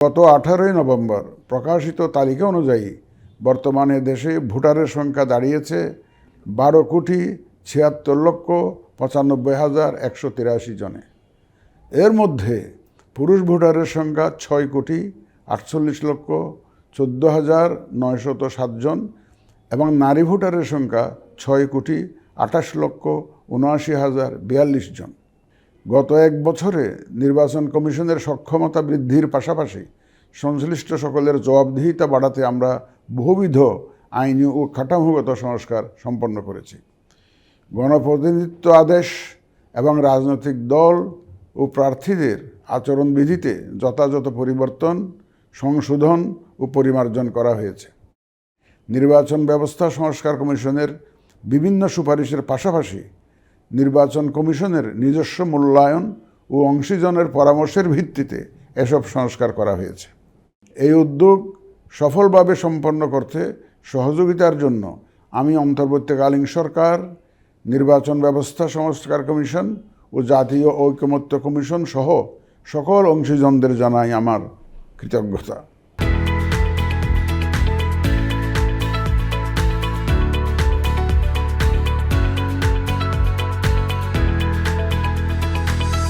গত 18ই নভেম্বর প্রকাশিত তালিকা অনুযায়ী বর্তমানে দেশে ভোটারের সংখ্যা দাঁড়িয়েছে 12,76,95,183 জনে। এর মধ্যে পুরুষ ভোটারের সংখ্যা 6,48,14,907 জন এবং নারী ভোটারের সংখ্যা 6,28,79,042 জন। গত এক বছরে নির্বাচন কমিশনের সক্ষমতা বৃদ্ধির পাশাপাশি সংশ্লিষ্ট সকলের জবাবদিহিতা বাড়াতে আমরা বহুবিধ আইনি ও কাঠামোগত সংস্কার সম্পন্ন করেছি। গণপ্রতিনিধিত্ব আদেশ এবং রাজনৈতিক দল ও প্রার্থীদের আচরণবিধিতে যথাযথ পরিবর্তন, সংশোধন ও পরিমার্জন করা হয়েছে। নির্বাচন ব্যবস্থা সংস্কার কমিশনের বিভিন্ন সুপারিশের পাশাপাশি নির্বাচন কমিশনের নিজস্ব মূল্যায়ন ও অংশীজনের পরামর্শের ভিত্তিতে এসব সংস্কার করা হয়েছে। এই উদ্যোগ সফলভাবে সম্পন্ন করতে সহযোগিতার জন্য আমি অন্তর্বর্তীকালীন সরকার, নির্বাচন ব্যবস্থা সংস্কার কমিশন ও জাতীয় ঐকমত্য কমিশন সহ সকল অংশীজনদের জানাই আমার কৃতজ্ঞতা।